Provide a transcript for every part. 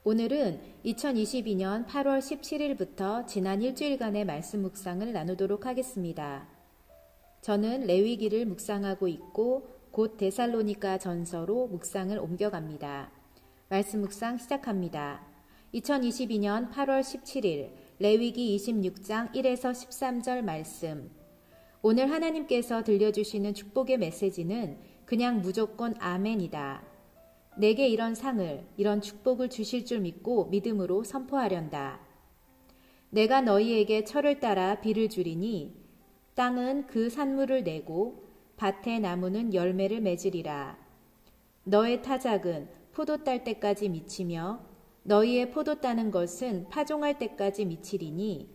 오늘은 2022년 8월 17일부터 지난 일주일간의 말씀 묵상을 나누도록 하겠습니다. 저는 레위기를 묵상하고 있고 곧 데살로니가 전서로 묵상을 옮겨갑니다. 말씀 묵상 시작합니다. 2022년 8월 17일 레위기 26장 1에서 13절 말씀. 오늘 하나님께서 들려주시는 축복의 메시지는 그냥 무조건 아멘이다. 내게 이런 상을, 이런 축복을 주실 줄 믿고 믿음으로 선포하련다. 내가 너희에게 철을 따라 비를 주리니 땅은 그 산물을 내고 밭의 나무는 열매를 맺으리라. 너의 타작은 포도 딸 때까지 미치며 너희의 포도 따는 것은 파종할 때까지 미치리니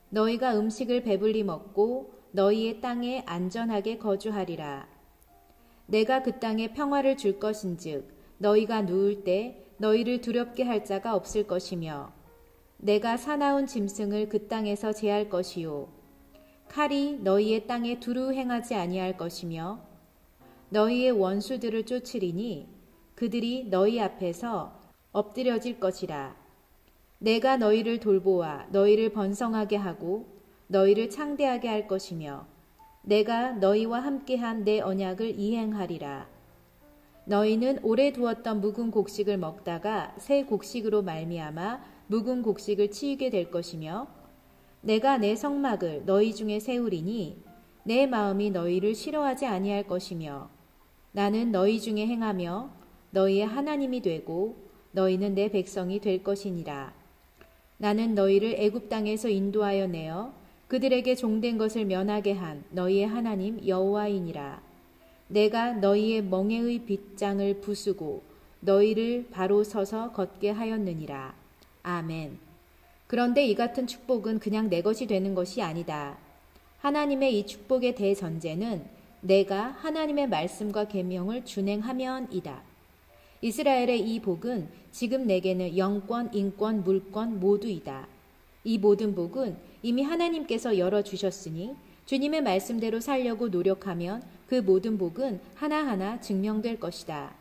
너희가 음식을 배불리 먹고 너희의 땅에 안전하게 거주하리라. 내가 그 땅에 평화를 줄 것인즉 너희가 누울 때 너희를 두렵게 할 자가 없을 것이며 내가 사나운 짐승을 그 땅에서 제할 것이요 칼이 너희의 땅에 두루 행하지 아니할 것이며 너희의 원수들을 쫓으리니 그들이 너희 앞에서 엎드려질 것이라. 내가 너희를 돌보아 너희를 번성하게 하고 너희를 창대하게 할 것이며 내가 너희와 함께한 내 언약을 이행하리라. 너희는 오래 두었던 묵은 곡식을 먹다가 새 곡식으로 말미암아 묵은 곡식을 치우게 될 것이며 내가 내 성막을 너희 중에 세우리니 내 마음이 너희를 싫어하지 아니할 것이며 나는 너희 중에 행하며 너희의 하나님이 되고 너희는 내 백성이 될 것이니라. 나는 너희를 애굽 땅에서 인도하여 내어 그들에게 종된 것을 면하게 한 너희의 하나님 여호와이니라. 내가 너희의 멍에의 빗장을 부수고 너희를 바로 서서 걷게 하였느니라. 아멘. 그런데 이 같은 축복은 그냥 내 것이 되는 것이 아니다. 하나님의 이 축복의 대전제는 내가 하나님의 말씀과 계명을 준행하면이다. 이스라엘의 이 복은 지금 내게는 영권, 인권, 물권 모두이다. 이 모든 복은 이미 하나님께서 열어주셨으니 주님의 말씀대로 살려고 노력하면 그 모든 복은 하나하나 증명될 것이다.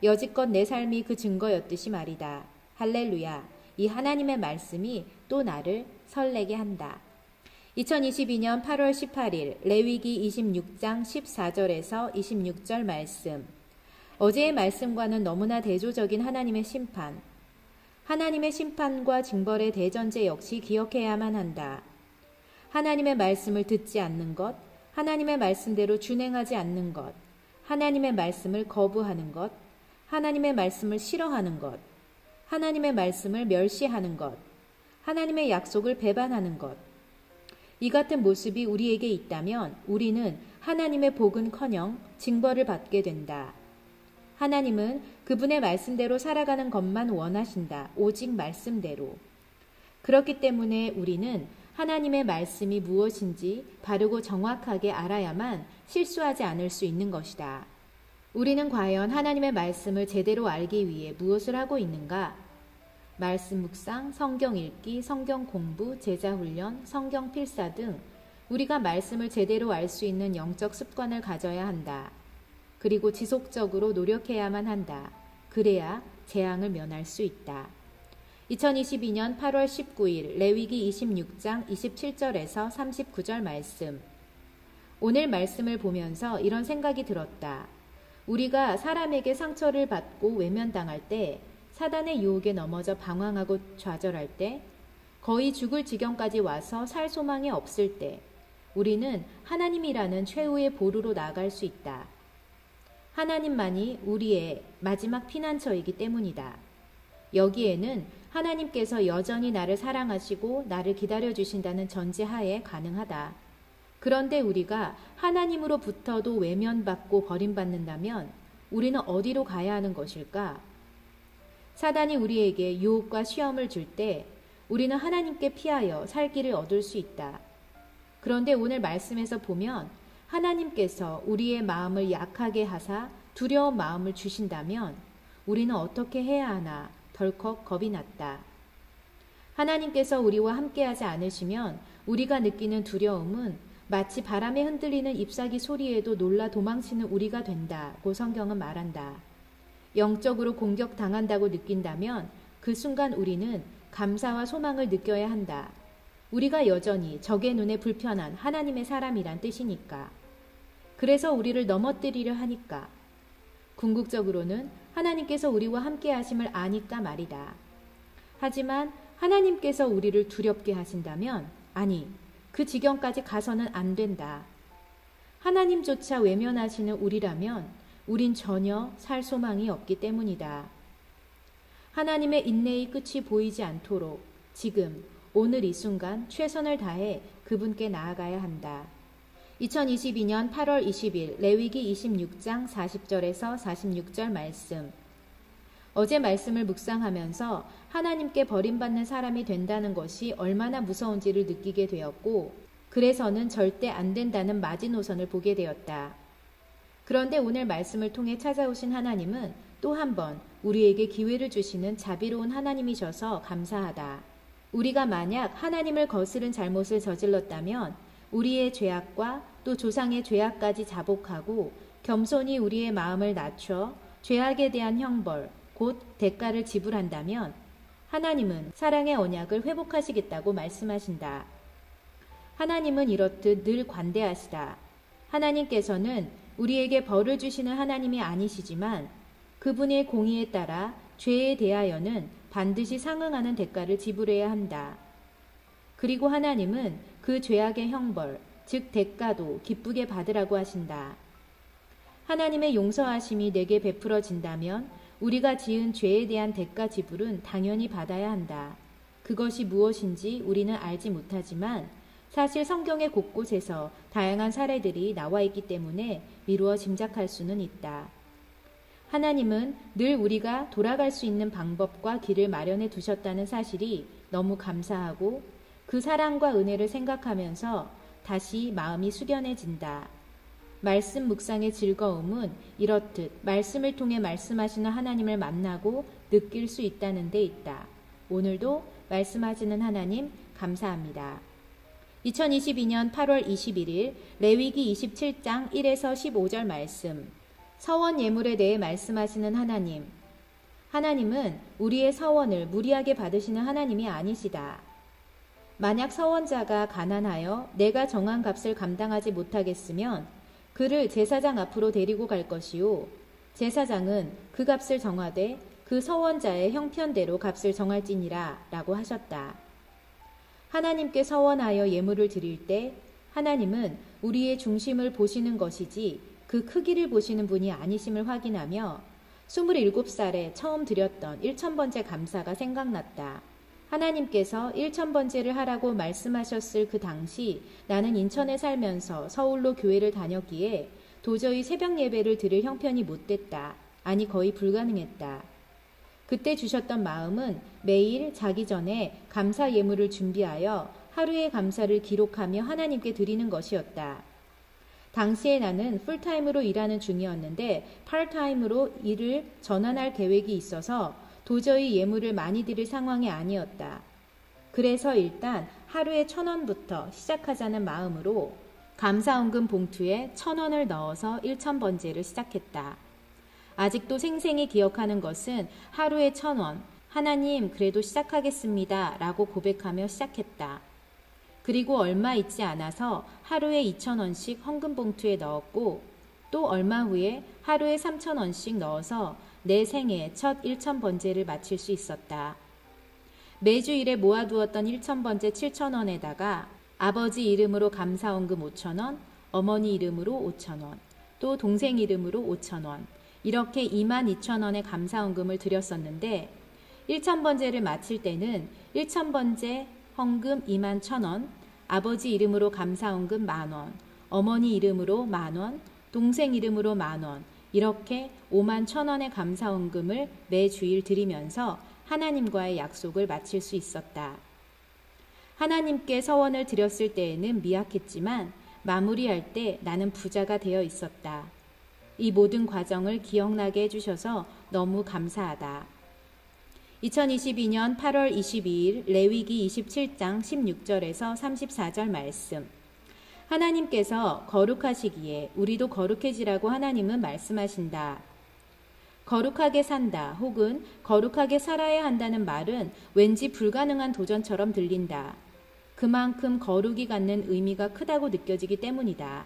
여지껏 내 삶이 그 증거였듯이 말이다. 할렐루야. 이 하나님의 말씀이 또 나를 설레게 한다. 2022년 8월 18일 레위기 26장 14절에서 26절 말씀. 어제의 말씀과는 너무나 대조적인 하나님의 심판. 하나님의 심판과 징벌의 대전제 역시 기억해야만 한다. 하나님의 말씀을 듣지 않는 것, 하나님의 말씀대로 준행하지 않는 것, 하나님의 말씀을 거부하는 것, 하나님의 말씀을 싫어하는 것, 하나님의 말씀을 멸시하는 것, 하나님의 약속을 배반하는 것. 이 같은 모습이 우리에게 있다면 우리는 하나님의 복은커녕 징벌을 받게 된다. 하나님은 그분의 말씀대로 살아가는 것만 원하신다. 오직 말씀대로. 그렇기 때문에 우리는 하나님의 말씀이 무엇인지 바르고 정확하게 알아야만 실수하지 않을 수 있는 것이다. 우리는 과연 하나님의 말씀을 제대로 알기 위해 무엇을 하고 있는가? 말씀 묵상, 성경 읽기, 성경 공부, 제자 훈련, 성경 필사 등 우리가 말씀을 제대로 알 수 있는 영적 습관을 가져야 한다. 그리고 지속적으로 노력해야만 한다. 그래야 재앙을 면할 수 있다. 2022년 8월 19일 레위기 26장 27절에서 39절 말씀. 오늘 말씀을 보면서 이런 생각이 들었다. 우리가 사람에게 상처를 받고 외면당할 때, 사단의 유혹에 넘어져 방황하고 좌절할 때, 거의 죽을 지경까지 와서 살 소망이 없을 때, 우리는 하나님이라는 최후의 보루로 나아갈 수 있다. 하나님만이 우리의 마지막 피난처이기 때문이다. 여기에는 하나님께서 여전히 나를 사랑하시고 나를 기다려주신다는 전제하에 가능하다. 그런데 우리가 하나님으로부터도 외면받고 버림받는다면 우리는 어디로 가야 하는 것일까? 사단이 우리에게 유혹과 시험을 줄 때 우리는 하나님께 피하여 살 길을 얻을 수 있다. 그런데 오늘 말씀에서 보면 하나님께서 우리의 마음을 약하게 하사 두려운 마음을 주신다면 우리는 어떻게 해야 하나 덜컥 겁이 났다. 하나님께서 우리와 함께하지 않으시면 우리가 느끼는 두려움은 마치 바람에 흔들리는 잎사귀 소리에도 놀라 도망치는 우리가 된다고 성경은 말한다. 영적으로 공격당한다고 느낀다면 그 순간 우리는 감사와 소망을 느껴야 한다. 우리가 여전히 적의 눈에 불편한 하나님의 사람이란 뜻이니까. 그래서 우리를 넘어뜨리려 하니까. 궁극적으로는 하나님께서 우리와 함께 하심을 아니까 말이다. 하지만 하나님께서 우리를 두렵게 하신다면, 아니, 그 지경까지 가서는 안 된다. 하나님조차 외면하시는 우리라면 우린 전혀 살 소망이 없기 때문이다. 하나님의 인내의 끝이 보이지 않도록 지금 오늘 이 순간 최선을 다해 그분께 나아가야 한다. 2022년 8월 20일 레위기 26장 40절에서 46절 말씀. 어제 말씀을 묵상하면서 하나님께 버림받는 사람이 된다는 것이 얼마나 무서운지를 느끼게 되었고, 그래서는 절대 안 된다는 마지노선을 보게 되었다. 그런데 오늘 말씀을 통해 찾아오신 하나님은 또 한 번 우리에게 기회를 주시는 자비로운 하나님이셔서 감사하다. 우리가 만약 하나님을 거스른 잘못을 저질렀다면 우리의 죄악과 또 조상의 죄악까지 자복하고 겸손히 우리의 마음을 낮춰 죄악에 대한 형벌, 곧 대가를 지불한다면 하나님은 사랑의 언약을 회복하시겠다고 말씀하신다. 하나님은 이렇듯 늘 관대하시다. 하나님께서는 우리에게 벌을 주시는 하나님이 아니시지만 그분의 공의에 따라 죄에 대하여는 반드시 상응하는 대가를 지불해야 한다. 그리고 하나님은 그 죄악의 형벌, 즉 대가도 기쁘게 받으라고 하신다. 하나님의 용서하심이 내게 베풀어진다면 우리가 지은 죄에 대한 대가 지불은 당연히 받아야 한다. 그것이 무엇인지 우리는 알지 못하지만 사실 성경의 곳곳에서 다양한 사례들이 나와 있기 때문에 미루어 짐작할 수는 있다. 하나님은 늘 우리가 돌아갈 수 있는 방법과 길을 마련해 두셨다는 사실이 너무 감사하고 그 사랑과 은혜를 생각하면서 다시 마음이 숙연해진다. 말씀 묵상의 즐거움은 이렇듯 말씀을 통해 말씀하시는 하나님을 만나고 느낄 수 있다는 데 있다. 오늘도 말씀하시는 하나님 감사합니다. 2022년 8월 21일 레위기 27장 1에서 15절 말씀. 서원 예물에 대해 말씀하시는 하나님. 하나님은 우리의 서원을 무리하게 받으시는 하나님이 아니시다. 만약 서원자가 가난하여 내가 정한 값을 감당하지 못하겠으면 그를 제사장 앞으로 데리고 갈 것이요 제사장은 그 값을 정하되 그 서원자의 형편대로 값을 정할지니라 라고 하셨다. 하나님께 서원하여 예물을 드릴 때 하나님은 우리의 중심을 보시는 것이지 그 크기를 보시는 분이 아니심을 확인하며 27살에 처음 드렸던 1000번째 감사가 생각났다. 하나님께서 1000번째를 하라고 말씀하셨을 그 당시 나는 인천에 살면서 서울로 교회를 다녔기에 도저히 새벽 예배를 드릴 형편이 못 됐다. 아니 거의 불가능했다. 그때 주셨던 마음은 매일 자기 전에 감사 예물을 준비하여 하루의 감사를 기록하며 하나님께 드리는 것이었다. 당시에 나는 풀타임으로 일하는 중이었는데 파트타임으로 일을 전환할 계획이 있어서 도저히 예물을 많이 드릴 상황이 아니었다. 그래서 일단 하루에 1000원부터 시작하자는 마음으로 감사헌금 봉투에 1000원을 넣어서 1000번째를 시작했다. 아직도 생생히 기억하는 것은 하루에 1000원, 하나님 그래도 시작하겠습니다 라고 고백하며 시작했다. 그리고 얼마 있지 않아서 하루에 2000원씩 헌금 봉투에 넣었고 또 얼마 후에 하루에 3000원씩 넣어서 내 생애 첫 1000번째를 마칠 수 있었다. 매주 일에 모아두었던 1000번째 7000원에다가 아버지 이름으로 감사헌금 5000원, 어머니 이름으로 5000원, 또 동생 이름으로 5000원, 이렇게 22,000원의 감사헌금을 드렸었는데 1000번째를 마칠 때는 1000번째 헌금 21,000원, 아버지 이름으로 감사헌금 10,000원, 어머니 이름으로 10,000원, 동생 이름으로 10,000원, 이렇게 51,000원의 감사헌금을 매주일 드리면서 하나님과의 약속을 마칠 수 있었다. 하나님께 서원을 드렸을 때에는 미약했지만 마무리할 때 나는 부자가 되어 있었다. 이 모든 과정을 기억나게 해주셔서 너무 감사하다. 2022년 8월 22일 레위기 27장 16절에서 34절 말씀. 하나님께서 거룩하시기에 우리도 거룩해지라고 하나님은 말씀하신다. 거룩하게 산다 혹은 거룩하게 살아야 한다는 말은 왠지 불가능한 도전처럼 들린다. 그만큼 거룩이 갖는 의미가 크다고 느껴지기 때문이다.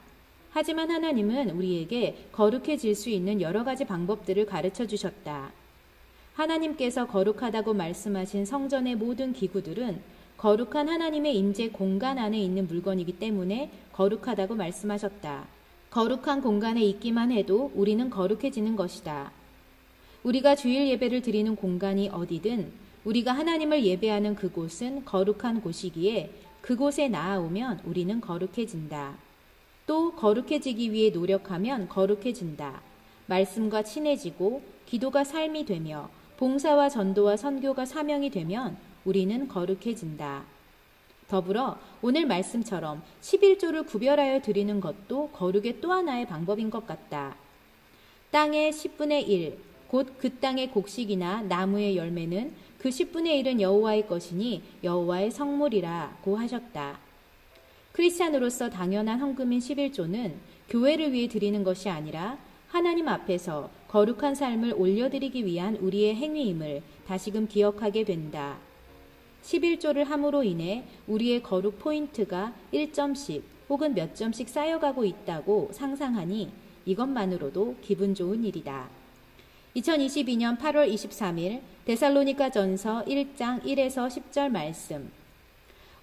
하지만 하나님은 우리에게 거룩해질 수 있는 여러 가지 방법들을 가르쳐 주셨다. 하나님께서 거룩하다고 말씀하신 성전의 모든 기구들은 거룩한 하나님의 임재 공간 안에 있는 물건이기 때문에 거룩하다고 말씀하셨다. 거룩한 공간에 있기만 해도 우리는 거룩해지는 것이다. 우리가 주일 예배를 드리는 공간이 어디든 우리가 하나님을 예배하는 그곳은 거룩한 곳이기에 그곳에 나아오면 우리는 거룩해진다. 또 거룩해지기 위해 노력하면 거룩해진다. 말씀과 친해지고 기도가 삶이 되며 봉사와 전도와 선교가 사명이 되면 우리는 거룩해진다. 더불어 오늘 말씀처럼 11조를 구별하여 드리는 것도 거룩의 또 하나의 방법인 것 같다. 땅의 10분의 1, 곧 그 땅의 곡식이나 나무의 열매는 그 10분의 1은 여호와의 것이니 여호와의 성물이라고 하셨다. 크리스찬으로서 당연한 헌금인 11조는 교회를 위해 드리는 것이 아니라 하나님 앞에서 거룩한 삶을 올려드리기 위한 우리의 행위임을 다시금 기억하게 된다. 11조를 함으로 인해 우리의 거룩 포인트가 1점씩 혹은 몇 점씩 쌓여가고 있다고 상상하니 이것만으로도 기분 좋은 일이다. 2022년 8월 23일 데살로니가 전서 1장 1에서 10절 말씀.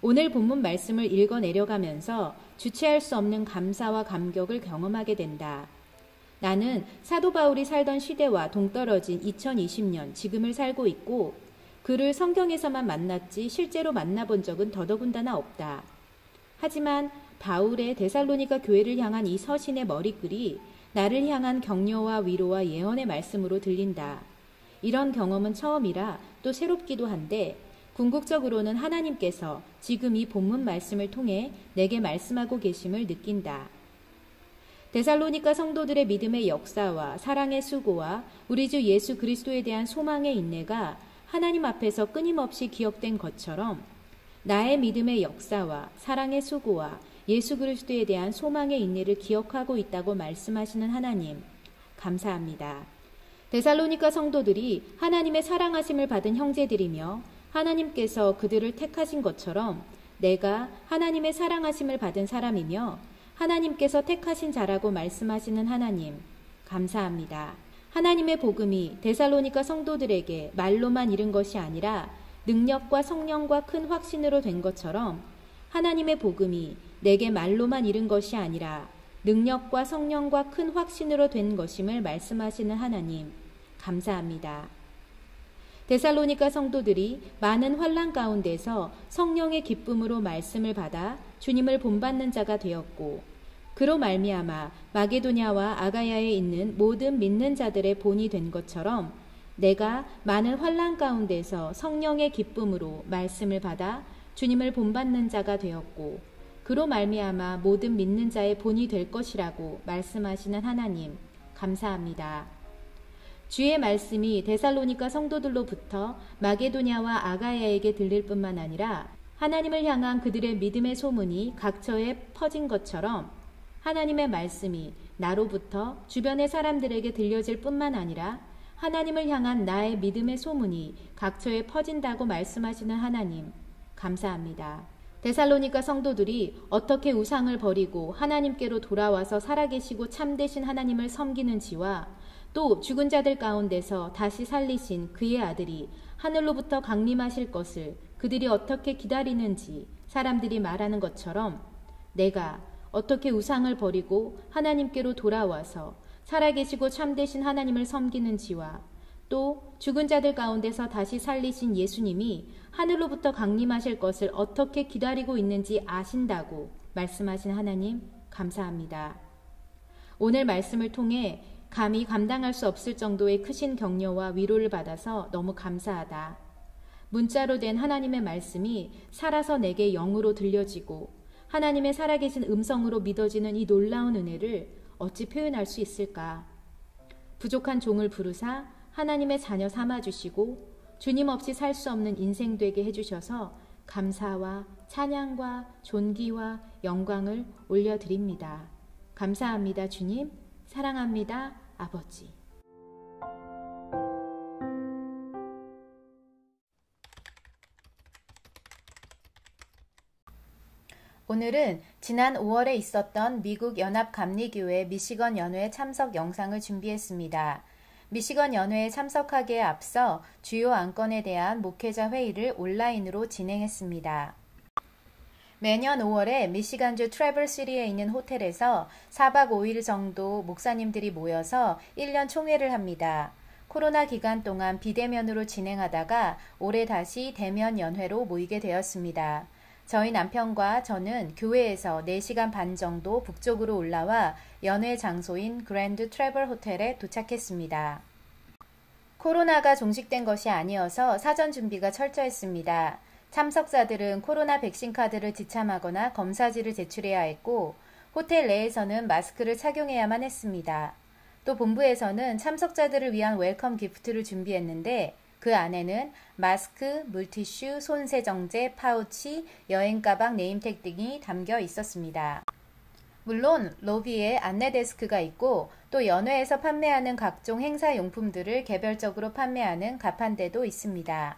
오늘 본문 말씀을 읽어 내려가면서 주체할 수 없는 감사와 감격을 경험하게 된다. 나는 사도 바울이 살던 시대와 동떨어진 2020년 지금을 살고 있고 그를 성경에서만 만났지 실제로 만나본 적은 더더군다나 없다. 하지만 바울의 데살로니가 교회를 향한 이 서신의 머리글이 나를 향한 격려와 위로와 예언의 말씀으로 들린다. 이런 경험은 처음이라 또 새롭기도 한데 궁극적으로는 하나님께서 지금 이 본문 말씀을 통해 내게 말씀하고 계심을 느낀다. 데살로니가 성도들의 믿음의 역사와 사랑의 수고와 우리 주 예수 그리스도에 대한 소망의 인내가 하나님 앞에서 끊임없이 기억된 것처럼 나의 믿음의 역사와 사랑의 수고와 예수 그리스도에 대한 소망의 인내를 기억하고 있다고 말씀하시는 하나님, 감사합니다. 데살로니가 성도들이 하나님의 사랑하심을 받은 형제들이며 하나님께서 그들을 택하신 것처럼 내가 하나님의 사랑하심을 받은 사람이며 하나님께서 택하신 자라고 말씀하시는 하나님, 감사합니다. 하나님의 복음이 데살로니가 성도들에게 말로만 이른 것이 아니라 능력과 성령과 큰 확신으로 된 것처럼 하나님의 복음이 내게 말로만 이른 것이 아니라 능력과 성령과 큰 확신으로 된 것임을 말씀하시는 하나님, 감사합니다. 데살로니가 성도들이 많은 환난 가운데서 성령의 기쁨으로 말씀을 받아 주님을 본받는 자가 되었고 그로 말미암아 마게도냐와 아가야에 있는 모든 믿는 자들의 본이 된 것처럼 내가 많은 환난 가운데서 성령의 기쁨으로 말씀을 받아 주님을 본받는 자가 되었고 그로 말미암아 모든 믿는 자의 본이 될 것이라고 말씀하시는 하나님, 감사합니다. 주의 말씀이 데살로니가 성도들로부터 마게도냐와 아가야에게 들릴 뿐만 아니라 하나님을 향한 그들의 믿음의 소문이 각처에 퍼진 것처럼 하나님의 말씀이 나로부터 주변의 사람들에게 들려질 뿐만 아니라 하나님을 향한 나의 믿음의 소문이 각처에 퍼진다고 말씀하시는 하나님, 감사합니다. 데살로니가 성도들이 어떻게 우상을 버리고 하나님께로 돌아와서 살아계시고 참되신 하나님을 섬기는지와 또 죽은 자들 가운데서 다시 살리신 그의 아들이 하늘로부터 강림하실 것을 그들이 어떻게 기다리는지 사람들이 말하는 것처럼 내가 어떻게 우상을 버리고 하나님께로 돌아와서 살아계시고 참되신 하나님을 섬기는지와 또 죽은 자들 가운데서 다시 살리신 예수님이 하늘로부터 강림하실 것을 어떻게 기다리고 있는지 아신다고 말씀하신 하나님, 감사합니다. 오늘 말씀을 통해 감히 감당할 수 없을 정도의 크신 격려와 위로를 받아서 너무 감사하다. 문자로 된 하나님의 말씀이 살아서 내게 영으로 들려지고 하나님의 살아계신 음성으로 믿어지는 이 놀라운 은혜를 어찌 표현할 수 있을까? 부족한 종을 부르사 하나님의 자녀 삼아주시고 주님 없이 살 수 없는 인생 되게 해주셔서 감사와 찬양과 존귀와 영광을 올려드립니다. 감사합니다, 주님. 사랑합니다, 아버지. 오늘은 지난 5월에 있었던 미국 연합감리교회 미시건 연회 참석 영상을 준비했습니다. 미시건 연회에 참석하기에 앞서 주요 안건에 대한 목회자 회의를 온라인으로 진행했습니다. 매년 5월에 미시간주 트래버시티에 있는 호텔에서 4박 5일 정도 목사님들이 모여서 1년 총회를 합니다. 코로나 기간 동안 비대면으로 진행하다가 올해 다시 대면 연회로 모이게 되었습니다. 저희 남편과 저는 교회에서 4시간 반 정도 북쪽으로 올라와 연회 장소인 그랜드 트래블 호텔에 도착했습니다. 코로나가 종식된 것이 아니어서 사전 준비가 철저했습니다. 참석자들은 코로나 백신 카드를 지참하거나 검사지를 제출해야 했고 호텔 내에서는 마스크를 착용해야만 했습니다. 또 본부에서는 참석자들을 위한 웰컴 기프트를 준비했는데 그 안에는 마스크, 물티슈, 손세정제, 파우치, 여행가방, 네임택 등이 담겨 있었습니다. 물론 로비에 안내 데스크가 있고 또 연회에서 판매하는 각종 행사 용품들을 개별적으로 판매하는 가판대도 있습니다.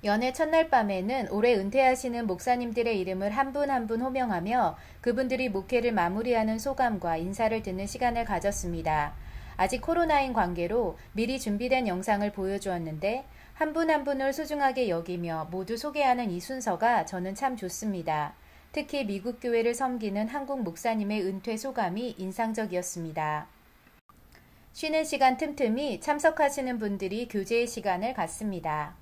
연회 첫날 밤에는 올해 은퇴하시는 목사님들의 이름을 한 분 한 분 호명하며 그분들이 목회를 마무리하는 소감과 인사를 듣는 시간을 가졌습니다. 아직 코로나인 관계로 미리 준비된 영상을 보여주었는데 한 분 한 분을 소중하게 여기며 모두 소개하는 이 순서가 저는 참 좋습니다. 특히 미국 교회를 섬기는 한국 목사님의 은퇴 소감이 인상적이었습니다. 쉬는 시간 틈틈이 참석하시는 분들이 교제의 시간을 갖습니다.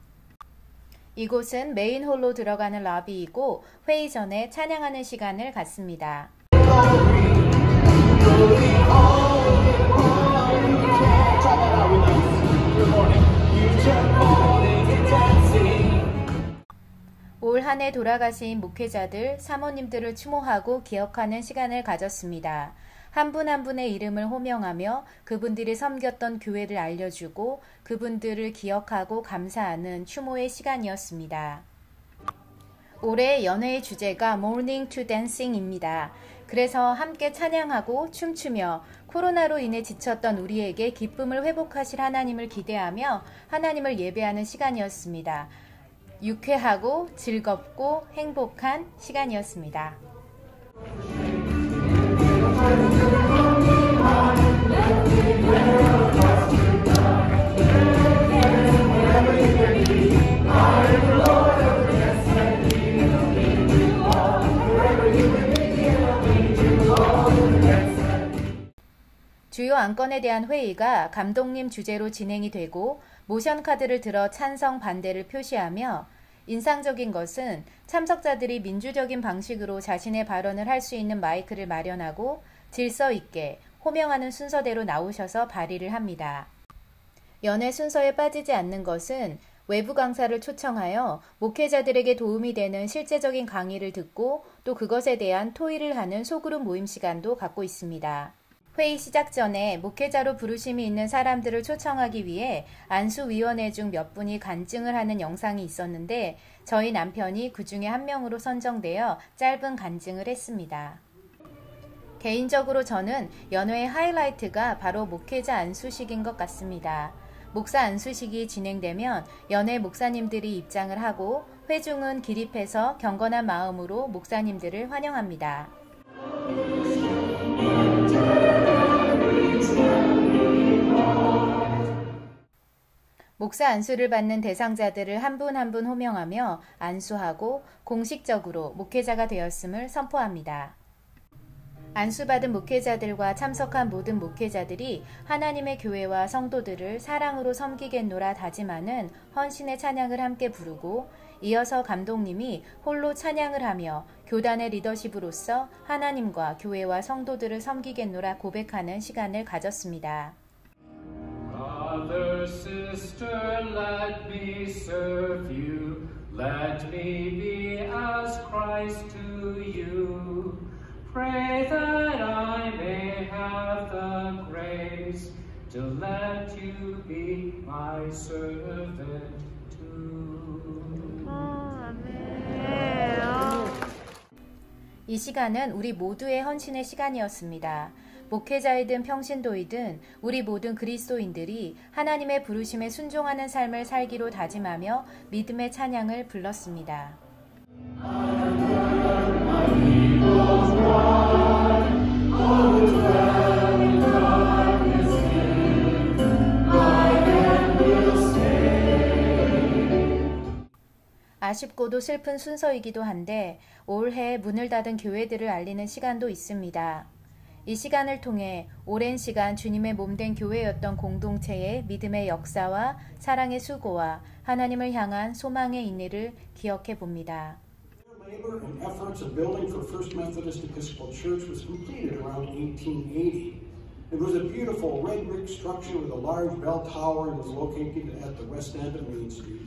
이곳은 메인 홀로 들어가는 러비이고 회의 전에 찬양하는 시간을 갖습니다. 올 한 해 돌아가신 목회자들, 사모님들을 추모하고 기억하는 시간을 가졌습니다. 한 분 한 분의 이름을 호명하며 그분들이 섬겼던 교회를 알려주고 그분들을 기억하고 감사하는 추모의 시간이었습니다. 올해 연회의 주제가 Morning to Dancing입니다. 그래서 함께 찬양하고 춤추며 코로나로 인해 지쳤던 우리에게 기쁨을 회복하실 하나님을 기대하며 하나님을 예배하는 시간이었습니다. 유쾌하고 즐겁고 행복한 시간이었습니다. 주요 안건에 대한 회의가 감독님 주재로 진행이 되고 모션 카드를 들어 찬성 반대를 표시하며 인상적인 것은 참석자들이 민주적인 방식으로 자신의 발언을 할 수 있는 마이크를 마련하고 질서 있게 호명하는 순서대로 나오셔서 발의를 합니다. 연회 순서에 빠지지 않는 것은 외부 강사를 초청하여 목회자들에게 도움이 되는 실제적인 강의를 듣고 또 그것에 대한 토의를 하는 소그룹 모임 시간도 갖고 있습니다. 회의 시작 전에 목회자로 부르심이 있는 사람들을 초청하기 위해 안수위원회 중 몇 분이 간증을 하는 영상이 있었는데 저희 남편이 그 중에 한 명으로 선정되어 짧은 간증을 했습니다. 개인적으로 저는 연회의 하이라이트가 바로 목회자 안수식인 것 같습니다. 목사 안수식이 진행되면 연회 목사님들이 입장을 하고 회중은 기립해서 경건한 마음으로 목사님들을 환영합니다. 목사 안수를 받는 대상자들을 한 분 한 분 호명하며 안수하고 공식적으로 목회자가 되었음을 선포합니다. 안수받은 목회자들과 참석한 모든 목회자들이 하나님의 교회와 성도들을 사랑으로 섬기겠노라 다짐하는 헌신의 찬양을 함께 부르고 이어서 감독님이 홀로 찬양을 하며 교단의 리더십으로서 하나님과 교회와 성도들을 섬기겠노라 고백하는 시간을 가졌습니다. Brother, sister, let me serve you. Let me be as Christ to you. Pray that I may have the grace to let you be my servant too. 이 시간은 우리 모두의 헌신의 시간이었습니다. 목회자이든 평신도이든 우리 모든 그리스도인들이 하나님의 부르심에 순종하는 삶을 살기로 다짐하며 믿음의 찬양을 불렀습니다. '아쉽고도 슬픈 순서이기도 한데 올해 문을 닫은 교회들을 알리는 시간도 있습니다. 이 시간을 통해 오랜 시간 주님의 몸된 교회였던 공동체의 믿음의 역사와 사랑의 수고와 하나님을 향한 소망의 인내를 기억해 봅니다. Labor and efforts of building for First Methodist Episcopal Church was completed around 1880. It was a beautiful red brick structure with a large bell tower and was located at the west end of Main Street.